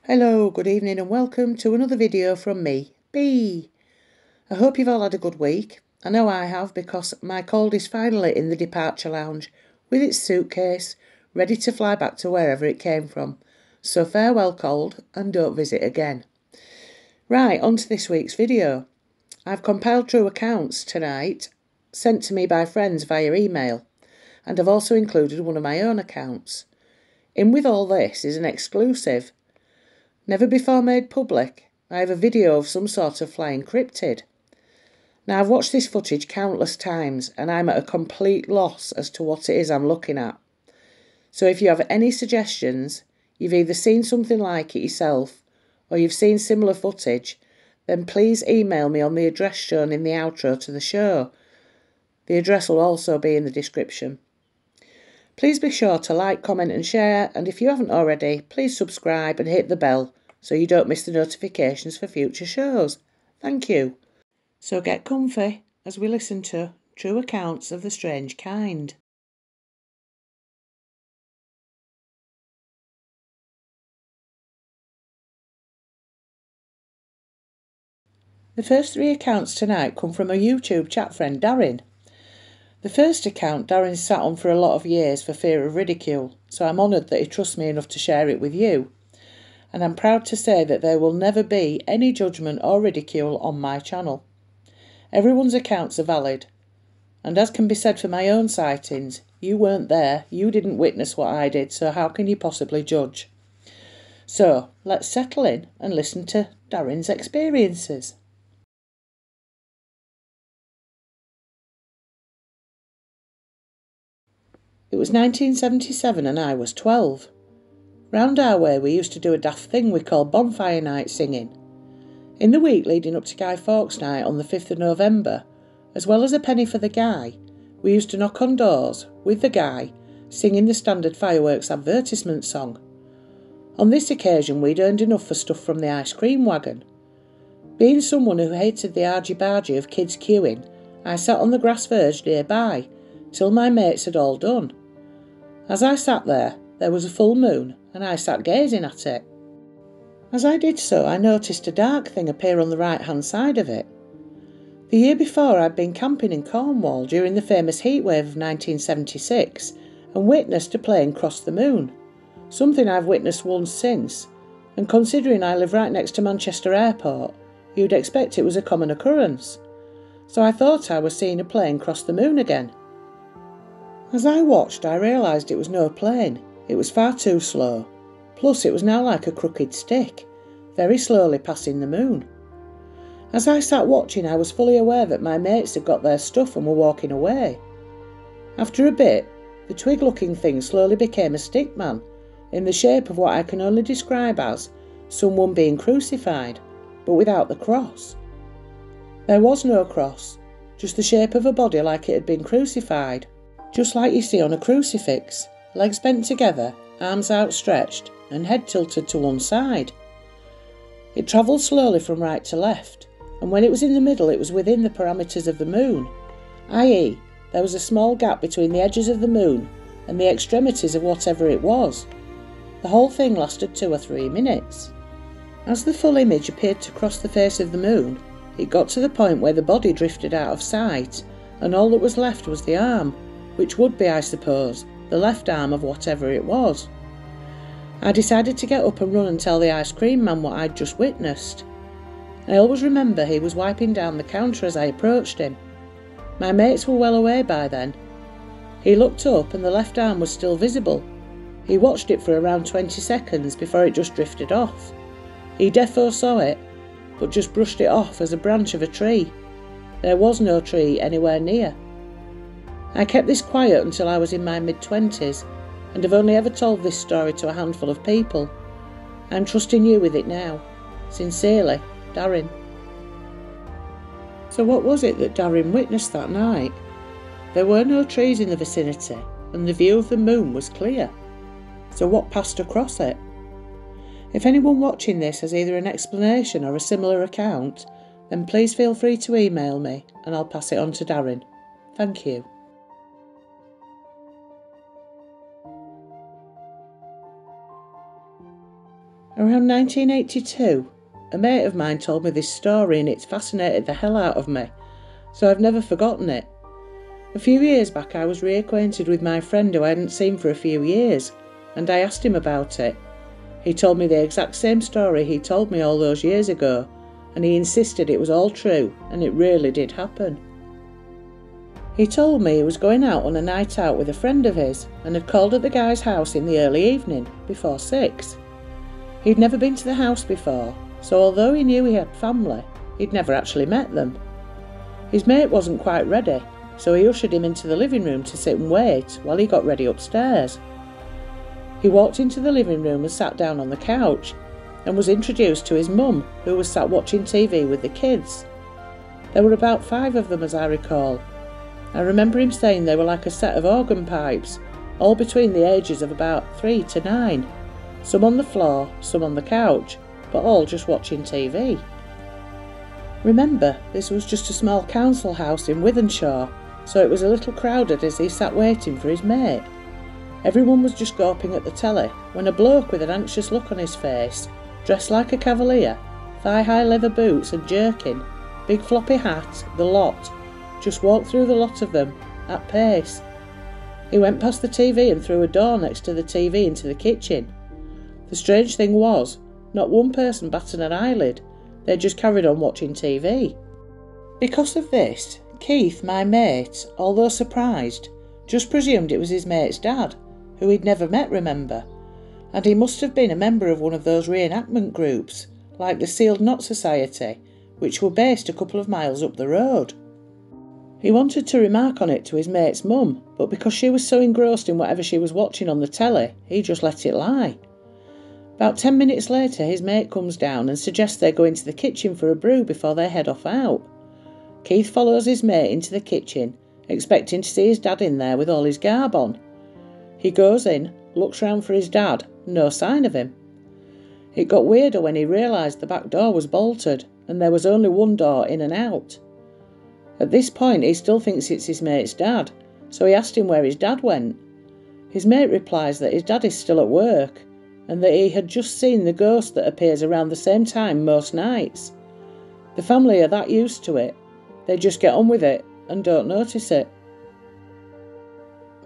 Hello, good evening and welcome to another video from me, B. I hope you've all had a good week. I know I have, because my cold is finally in the departure lounge with its suitcase, ready to fly back to wherever it came from. So farewell cold and don't visit again. Right, on to this week's video. I've compiled true accounts tonight, sent to me by friends via email, and I've also included one of my own accounts. In with all this is an exclusive. Never before made public, I have a video of some sort of flying cryptid. Now, I've watched this footage countless times and I'm at a complete loss as to what it is I'm looking at. So if you have any suggestions, you've either seen something like it yourself or you've seen similar footage, then please email me on the address shown in the outro to the show. The address will also be in the description. Please be sure to like, comment and share, and if you haven't already, please subscribe and hit the bell so you don't miss the notifications for future shows. Thank you. So get comfy as we listen to true accounts of the strange kind. The first three accounts tonight come from a YouTube chat friend, Darren. The first account Darren sat on for a lot of years for fear of ridicule, so I'm honoured that he trusts me enough to share it with you. And I'm proud to say that there will never be any judgment or ridicule on my channel. Everyone's accounts are valid. And as can be said for my own sightings, you weren't there, you didn't witness what I did, so how can you possibly judge? So, let's settle in and listen to Darren's experiences. It was 1977 and I was 12. Round our way we used to do a daft thing we called bonfire night singing. In the week leading up to Guy Fawkes Night on the 5th of November, as well as a penny for the guy, we used to knock on doors with the guy, singing the standard fireworks advertisement song. On this occasion we'd earned enough for stuff from the ice cream wagon. Being someone who hated the argy-bargy of kids queuing, I sat on the grass verge nearby, till my mates had all done. As I sat there was a full moon, and I sat gazing at it. As I did so, I noticed a dark thing appear on the right-hand side of it. The year before, I'd been camping in Cornwall during the famous heatwave of 1976 and witnessed a plane cross the moon, something I've witnessed once since, and considering I live right next to Manchester Airport, you'd expect it was a common occurrence. So I thought I was seeing a plane cross the moon again. As I watched, I realised it was no plane. It was far too slow. Plus, it was now like a crooked stick, very slowly passing the moon. As I sat watching, I was fully aware that my mates had got their stuff and were walking away. After a bit, the twig-looking thing slowly became a stick man, in the shape of what I can only describe as someone being crucified, but without the cross. There was no cross, just the shape of a body like it had been crucified. Just like you see on a crucifix, legs bent together, arms outstretched, and head tilted to one side. It travelled slowly from right to left, and when it was in the middle it was within the parameters of the moon, i.e. there was a small gap between the edges of the moon and the extremities of whatever it was. The whole thing lasted 2 or 3 minutes. As the full image appeared to cross the face of the moon, it got to the point where the body drifted out of sight, and all that was left was the arm, which would be, I suppose, the left arm of whatever it was. I decided to get up and run and tell the ice cream man what I'd just witnessed. I always remember he was wiping down the counter as I approached him. My mates were well away by then. He looked up and the left arm was still visible. He watched it for around 20 seconds before it just drifted off. He defo saw it, but just brushed it off as a branch of a tree. There was no tree anywhere near. I kept this quiet until I was in my mid-20s, and have only ever told this story to a handful of people. I'm trusting you with it now. Sincerely, Darren. So what was it that Darren witnessed that night? There were no trees in the vicinity, and the view of the moon was clear. So what passed across it? If anyone watching this has either an explanation or a similar account, then please feel free to email me and I'll pass it on to Darren. Thank you. Around 1982, a mate of mine told me this story and it's fascinated the hell out of me, so I've never forgotten it. A few years back I was reacquainted with my friend who I hadn't seen for a few years, and I asked him about it. He told me the exact same story he told me all those years ago, and he insisted it was all true and it really did happen. He told me he was going out on a night out with a friend of his and had called at the guy's house in the early evening, before 6. He'd never been to the house before, so although he knew he had family, he'd never actually met them. His mate wasn't quite ready, so he ushered him into the living room to sit and wait while he got ready upstairs. He walked into the living room and sat down on the couch and was introduced to his mum, who was sat watching TV with the kids. There were about 5 of them as I recall. I remember him saying they were like a set of organ pipes, all between the ages of about 3 to 9, some on the floor, some on the couch, but all just watching TV. Remember, this was just a small council house in Wythenshawe, so it was a little crowded as he sat waiting for his mate. Everyone was just gawping at the telly when a bloke with an anxious look on his face, dressed like a cavalier, thigh-high leather boots and jerkin, big floppy hat, the lot, just walked through the lot of them, at pace. He went past the TV and through a door next to the TV into the kitchen. The strange thing was, not one person batted an eyelid, they just carried on watching TV. Because of this, Keith, my mate, although surprised, just presumed it was his mate's dad, who he'd never met, remember, and he must have been a member of one of those reenactment groups, like the Sealed Knot Society, which were based a couple of miles up the road. He wanted to remark on it to his mate's mum, but because she was so engrossed in whatever she was watching on the telly, he just let it lie. About 10 minutes later, his mate comes down and suggests they go into the kitchen for a brew before they head off out. Keith follows his mate into the kitchen, expecting to see his dad in there with all his garb on. He goes in, looks round for his dad, no sign of him. It got weirder when he realised the back door was bolted and there was only one door in and out. At this point he still thinks it's his mate's dad, so he asked him where his dad went. His mate replies that his dad is still at work, and that he had just seen the ghost that appears around the same time most nights. The family are that used to it, they just get on with it and don't notice it.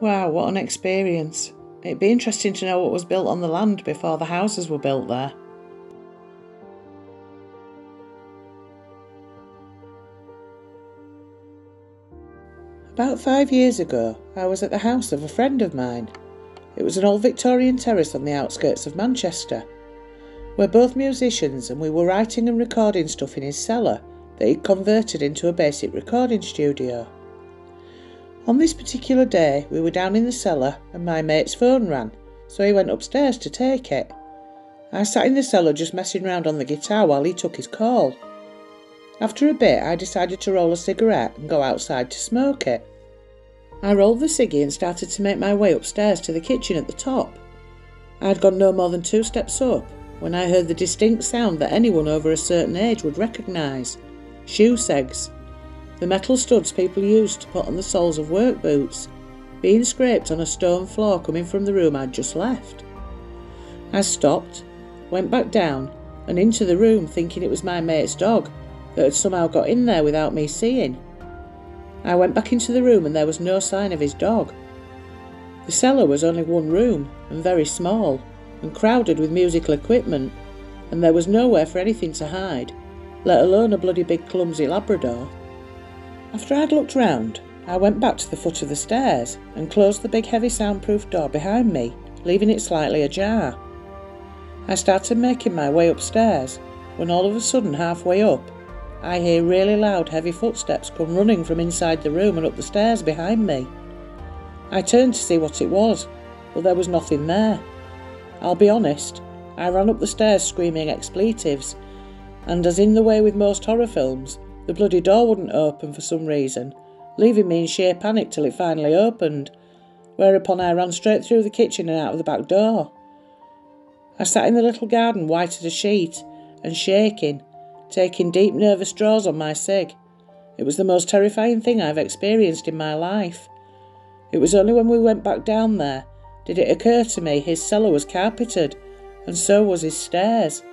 Wow, what an experience. It'd be interesting to know what was built on the land before the houses were built there. About 5 years ago, I was at the house of a friend of mine. It was an old Victorian terrace on the outskirts of Manchester. We're both musicians and we were writing and recording stuff in his cellar that he'd converted into a basic recording studio. On this particular day, we were down in the cellar and my mate's phone rang, so he went upstairs to take it. I sat in the cellar just messing around on the guitar while he took his call. After a bit, I decided to roll a cigarette and go outside to smoke it. I rolled the ciggy and started to make my way upstairs to the kitchen at the top. I had gone no more than 2 steps up when I heard the distinct sound that anyone over a certain age would recognise: shoe segs, the metal studs people used to put on the soles of work boots, being scraped on a stone floor coming from the room I'd just left. I stopped, went back down and into the room thinking it was my mate's dog that had somehow got in there without me seeing. I went back into the room and there was no sign of his dog. The cellar was only one room and very small and crowded with musical equipment, and there was nowhere for anything to hide, let alone a bloody big clumsy Labrador. After I'd looked round, I went back to the foot of the stairs and closed the big heavy soundproof door behind me, leaving it slightly ajar. I started making my way upstairs when all of a sudden, halfway up, I hear really loud heavy footsteps come running from inside the room and up the stairs behind me. I turned to see what it was, but there was nothing there. I'll be honest, I ran up the stairs screaming expletives, and as in the way with most horror films, the bloody door wouldn't open for some reason, leaving me in sheer panic till it finally opened, whereupon I ran straight through the kitchen and out of the back door. I sat in the little garden white as a sheet and shaking, taking deep nervous draws on my cig. It was the most terrifying thing I've experienced in my life. It was only when we went back down there did it occur to me his cellar was carpeted, and so was his stairs.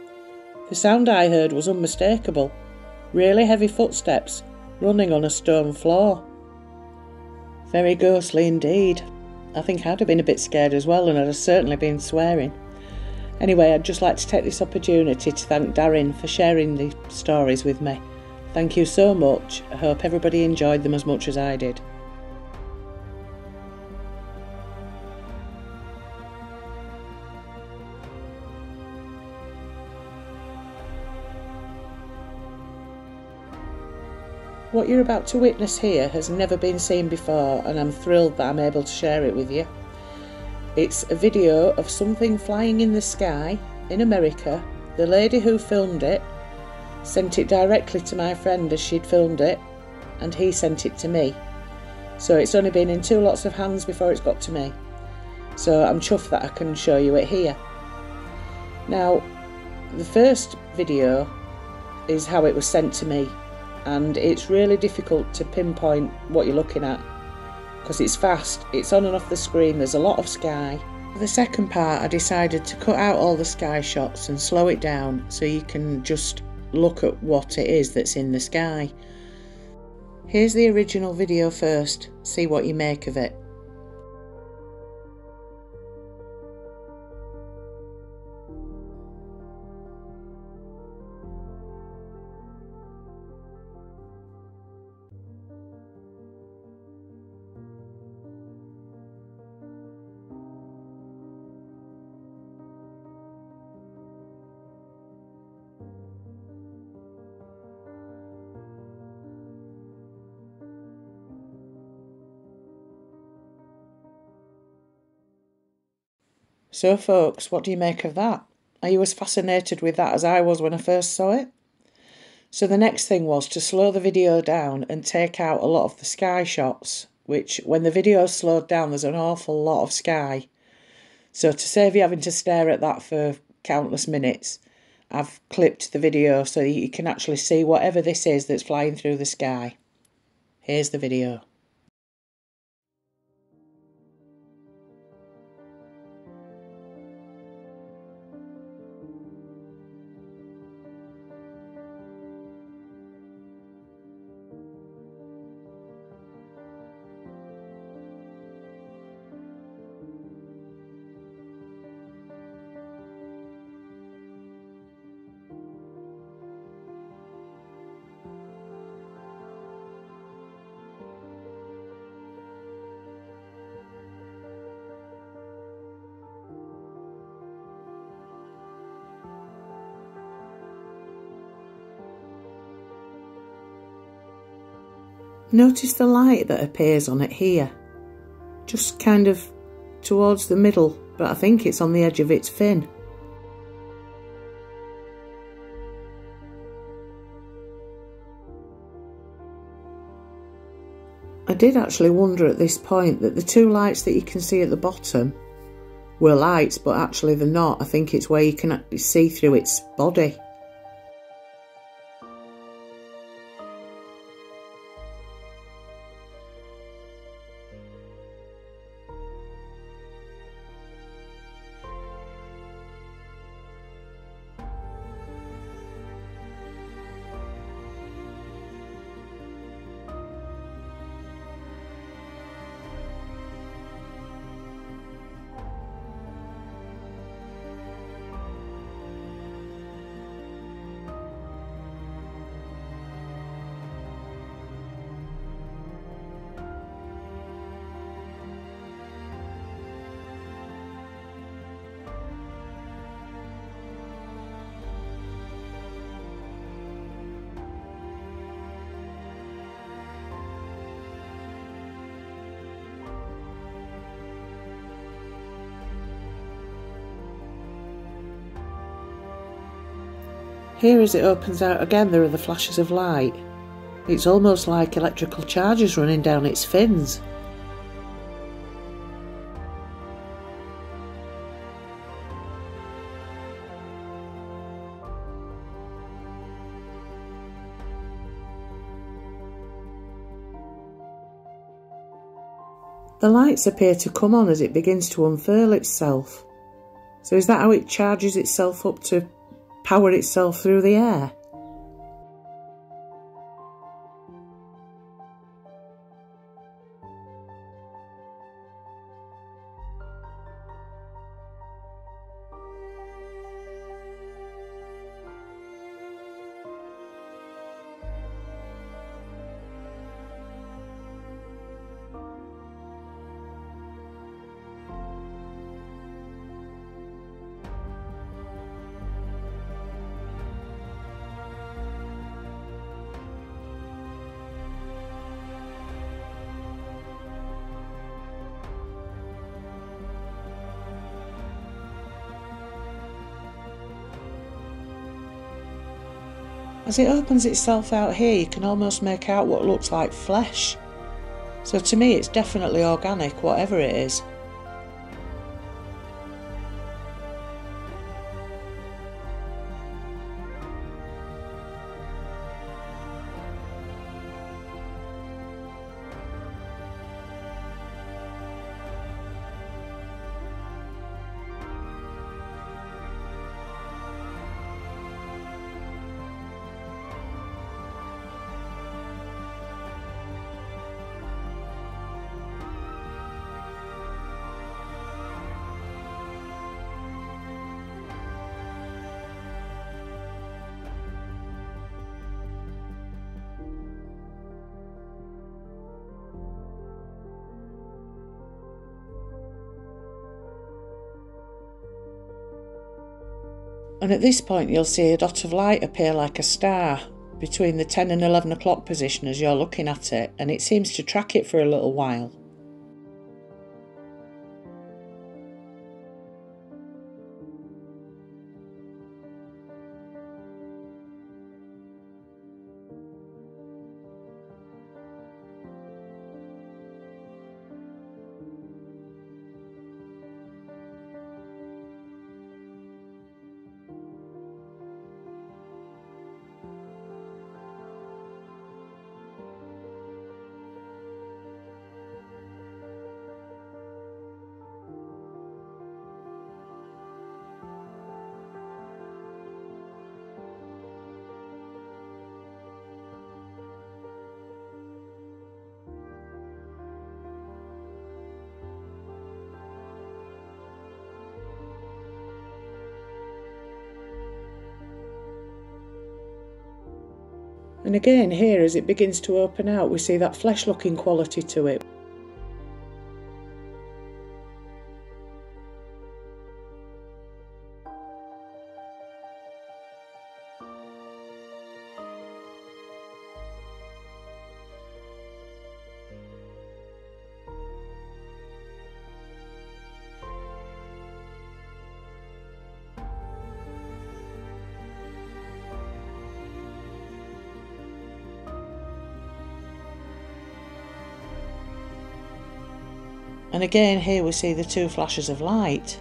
The sound I heard was unmistakable, really heavy footsteps running on a stone floor. Very ghostly indeed. I think I'd have been a bit scared as well, and I'd have certainly been swearing. Anyway, I'd just like to take this opportunity to thank Darren for sharing the stories with me. Thank you so much. I hope everybody enjoyed them as much as I did. What you're about to witness here has never been seen before, and I'm thrilled that I'm able to share it with you. It's a video of something flying in the sky in America. The lady who filmed it sent it directly to my friend as she'd filmed it, and he sent it to me. So it's only been in 2 lots of hands before it's got to me. So I'm chuffed that I can show you it here. Now, the first video is how it was sent to me, and it's really difficult to pinpoint what you're looking at because it's fast, it's on and off the screen, there's a lot of sky. For the second part, I decided to cut out all the sky shots and slow it down so you can just look at what it is that's in the sky. Here's the original video first, see what you make of it. So folks, what do you make of that? Are you as fascinated with that as I was when I first saw it? So the next thing was to slow the video down and take out a lot of the sky shots, which when the video slowed down there's an awful lot of sky. So to save you having to stare at that for countless minutes, I've clipped the video so you can actually see whatever this is that's flying through the sky. Here's the video. Notice the light that appears on it here, just kind of towards the middle, but I think it's on the edge of its fin. I did actually wonder at this point that the 2 lights that you can see at the bottom were lights, but actually they're not. I think it's where you can actually see through its body. Here as it opens out again there are the flashes of light. It's almost like electrical charges running down its fins. The lights appear to come on as it begins to unfurl itself. So is that how it charges itself up to power itself through the air? As it opens itself out here, you can almost make out what looks like flesh. So to me it's definitely organic, whatever it is. And at this point you'll see a dot of light appear like a star between the 10 and 11 o'clock position as you're looking at it, and it seems to track it for a little while. And again here as it begins to open out we see that flesh looking quality to it. And again here we see the two flashes of light.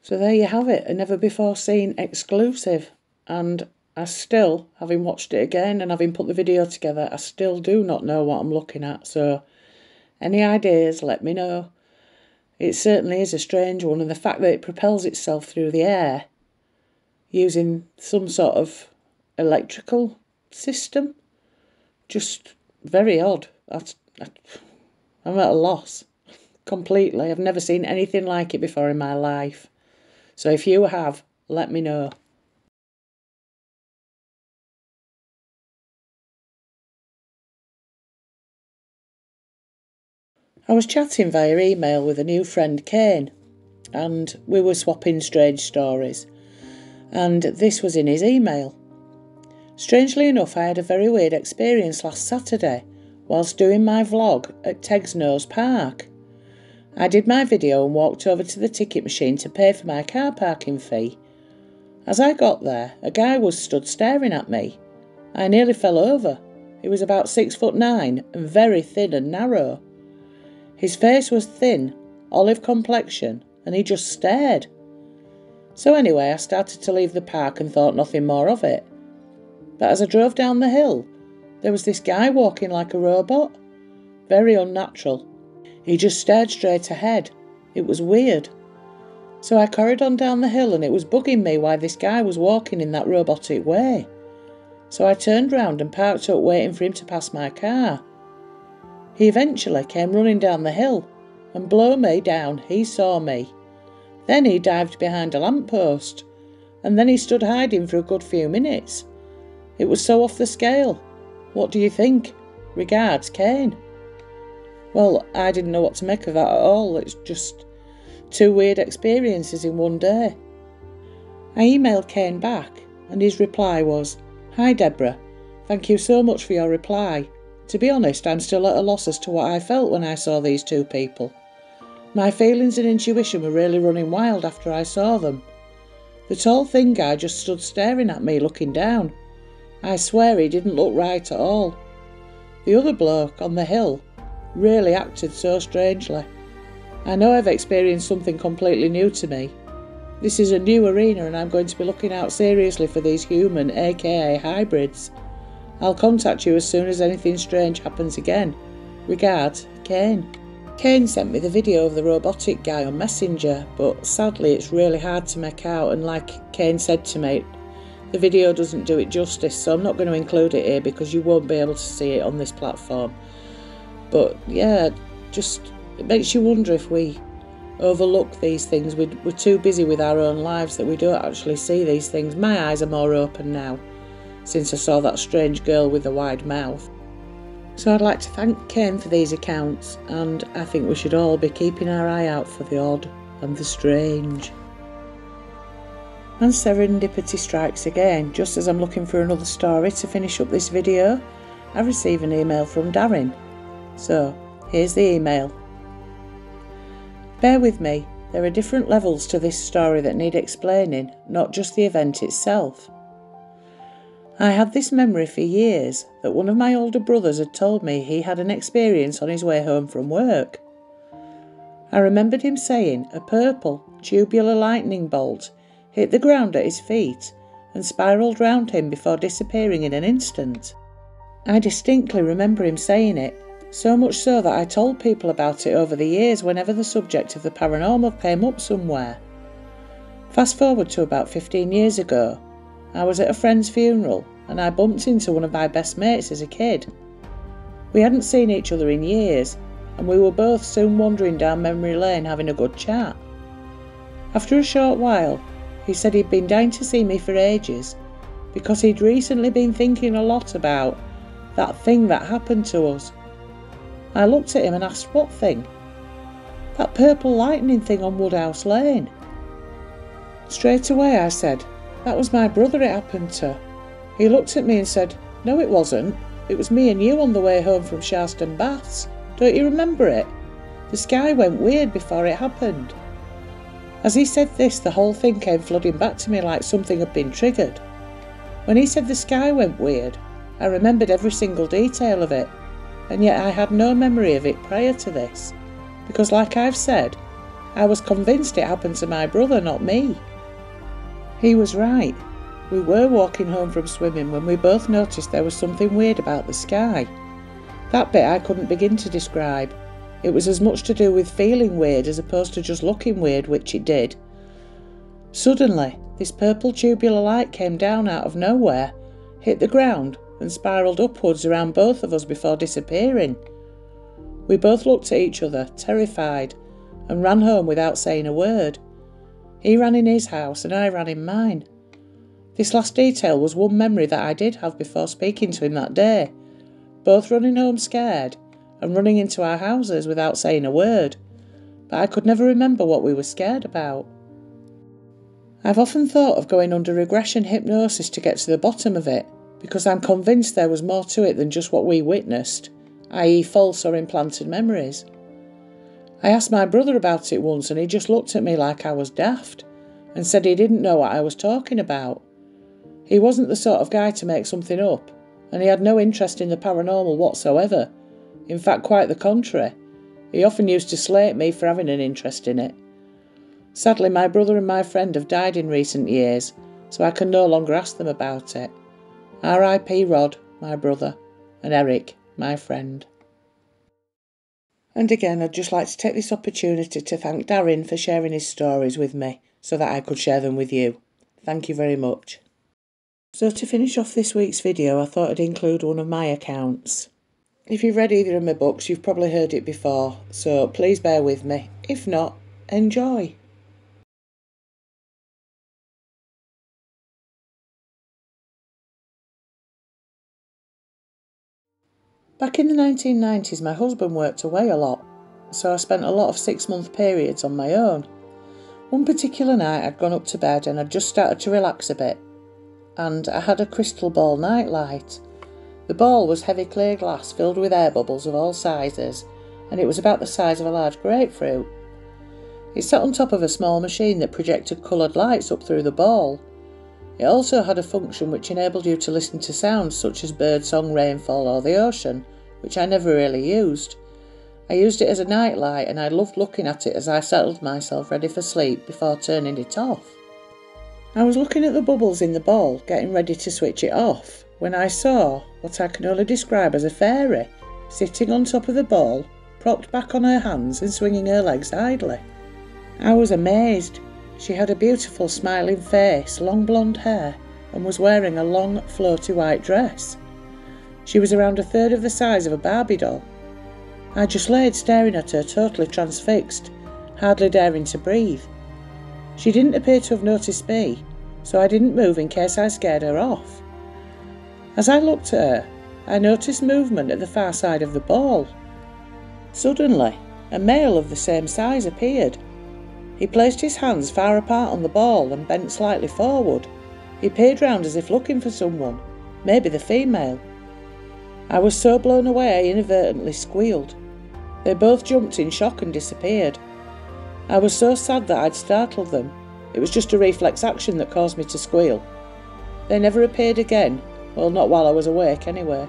So there you have it, a never before seen exclusive, and I still, having watched it again and having put the video together, I still do not know what I'm looking at, so any ideas, let me know. It certainly is a strange one, and the fact that it propels itself through the air using some sort of electrical system, just very odd. I'm at a loss, completely. I've never seen anything like it before in my life. So if you have, let me know. I was chatting via email with a new friend, Kane, and we were swapping strange stories, and this was in his email. Strangely enough, I had a very weird experience last Saturday whilst doing my vlog at Tegsnose Park. I did my video and walked over to the ticket machine to pay for my car parking fee. As I got there, a guy was stood staring at me. I nearly fell over. He was about 6'9" and very thin and narrow. His face was thin, olive complexion, and he just stared. So anyway, I started to leave the park and thought nothing more of it. But as I drove down the hill, there was this guy walking like a robot. Very unnatural. He just stared straight ahead. It was weird. So I carried on down the hill and it was bugging me why this guy was walking in that robotic way. So I turned round and parked up waiting for him to pass my car. He eventually came running down the hill and blow me down, he saw me. Then he dived behind a lamppost and then he stood hiding for a good few minutes. It was so off the scale. What do you think? Regards, Kane. Well, I didn't know what to make of that at all. It's just 2 weird experiences in one day. I emailed Kane back and his reply was, "Hi Deborah, thank you so much for your reply. To be honest, I'm still at a loss as to what I felt when I saw these 2 people. My feelings and intuition were really running wild after I saw them. The tall thin guy just stood staring at me looking down. I swear he didn't look right at all. The other bloke on the hill really acted so strangely. I know I've experienced something completely new to me. This is a new arena and I'm going to be looking out seriously for these human, aka hybrids. I'll contact you as soon as anything strange happens again. Regards, Kane." Kane sent me the video of the robotic guy on Messenger, but sadly it's really hard to make out, and like Kane said to me, the video doesn't do it justice, so I'm not going to include it here because you won't be able to see it on this platform. But yeah, it makes you wonder if we overlook these things. We're too busy with our own lives that we don't actually see these things. My eyes are more open now since I saw that strange girl with the wide mouth. So I'd like to thank Kane for these accounts, and I think we should all be keeping our eye out for the odd and the strange. And serendipity strikes again. Just as I'm looking for another story to finish up this video, I receive an email from Darren. So here's the email. Bear with me, there are different levels to this story that need explaining, not just the event itself. I had this memory for years that one of my older brothers had told me he had an experience on his way home from work. I remembered him saying a purple, tubular lightning bolt hit the ground at his feet and spiralled round him before disappearing in an instant. I distinctly remember him saying it, so much so that I told people about it over the years whenever the subject of the paranormal came up somewhere. Fast forward to about 15 years ago, I was at a friend's funeral and I bumped into one of my best mates as a kid. We hadn't seen each other in years and we were both soon wandering down memory lane having a good chat. After a short while, he said he'd been dying to see me for ages because he'd recently been thinking a lot about that thing that happened to us. I looked at him and asked, "What thing?" "That purple lightning thing on Woodhouse Lane." Straight away I said, "That was my brother it happened to." He looked at me and said, "No it wasn't. It was me and you on the way home from Sharston Baths. Don't you remember it? The sky went weird before it happened." As he said this, the whole thing came flooding back to me like something had been triggered. When he said the sky went weird, I remembered every single detail of it, and yet I had no memory of it prior to this, because like I've said, I was convinced it happened to my brother, not me. He was right. We were walking home from swimming when we both noticed there was something weird about the sky. That bit I couldn't begin to describe. It was as much to do with feeling weird as opposed to just looking weird, which it did. Suddenly, this purple tubular light came down out of nowhere, hit the ground and spiralled upwards around both of us before disappearing. We both looked at each other, terrified, and ran home without saying a word. He ran in his house and I ran in mine. This last detail was one memory that I did have before speaking to him that day. Both running home scared and running into our houses without saying a word, but I could never remember what we were scared about. I've often thought of going under regression hypnosis to get to the bottom of it, because I'm convinced there was more to it than just what we witnessed, i.e. false or implanted memories. I asked my brother about it once and he just looked at me like I was daft and said he didn't know what I was talking about. He wasn't the sort of guy to make something up, and he had no interest in the paranormal whatsoever. In fact, quite the contrary. He often used to slate me for having an interest in it. Sadly, my brother and my friend have died in recent years, so I can no longer ask them about it. R.I.P. Rod, my brother, and Eric, my friend. And again, I'd just like to take this opportunity to thank Darren for sharing his stories with me so that I could share them with you. Thank you very much. So to finish off this week's video, I thought I'd include one of my accounts. If you've read either of my books, you've probably heard it before, so please bear with me. If not, enjoy. Back in the 1990s, my husband worked away a lot, so I spent a lot of 6-month periods on my own. One particular night I'd gone up to bed and I'd just started to relax a bit, and I had a crystal ball nightlight. The ball was heavy clear glass filled with air bubbles of all sizes, and it was about the size of a large grapefruit. It sat on top of a small machine that projected coloured lights up through the ball. It also had a function which enabled you to listen to sounds such as birdsong, rainfall or the ocean, which I never really used. I used it as a nightlight and I loved looking at it as I settled myself ready for sleep before turning it off. I was looking at the bubbles in the ball, getting ready to switch it off, when I saw what I can only describe as a fairy, sitting on top of the ball, propped back on her hands and swinging her legs idly. I was amazed. She had a beautiful smiling face, long blonde hair, and was wearing a long floaty white dress. She was around a third of the size of a Barbie doll. I just laid staring at her, totally transfixed, hardly daring to breathe. She didn't appear to have noticed me, so I didn't move in case I scared her off. As I looked at her, I noticed movement at the far side of the ball. Suddenly, a male of the same size appeared. He placed his hands far apart on the ball and bent slightly forward. He peered round as if looking for someone, maybe the female. I was so blown away I inadvertently squealed. They both jumped in shock and disappeared. I was so sad that I'd startled them. It was just a reflex action that caused me to squeal. They never appeared again, well, not while I was awake anyway.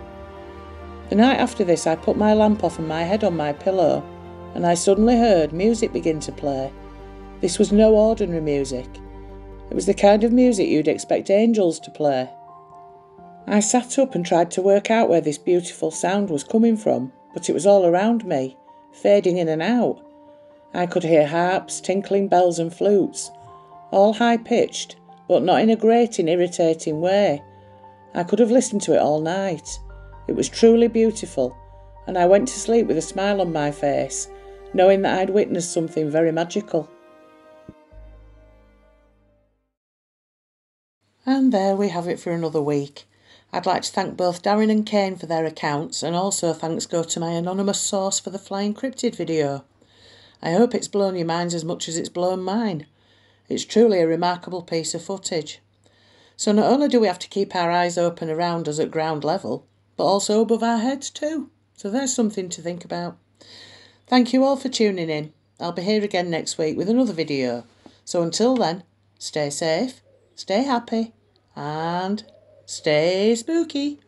The night after this I put my lamp off and my head on my pillow, and I suddenly heard music begin to play. This was no ordinary music. It was the kind of music you'd expect angels to play. I sat up and tried to work out where this beautiful sound was coming from, but it was all around me, fading in and out. I could hear harps, tinkling bells and flutes, all high-pitched, but not in a grating, irritating way. I could have listened to it all night. It was truly beautiful, and I went to sleep with a smile on my face, knowing that I'd witnessed something very magical. And there we have it for another week. I'd like to thank both Darren and Kane for their accounts, and also thanks go to my anonymous source for the flying cryptid video. I hope it's blown your minds as much as it's blown mine. It's truly a remarkable piece of footage. So not only do we have to keep our eyes open around us at ground level, but also above our heads too. So there's something to think about. Thank you all for tuning in. I'll be here again next week with another video. So until then, stay safe, stay happy, and stay spooky.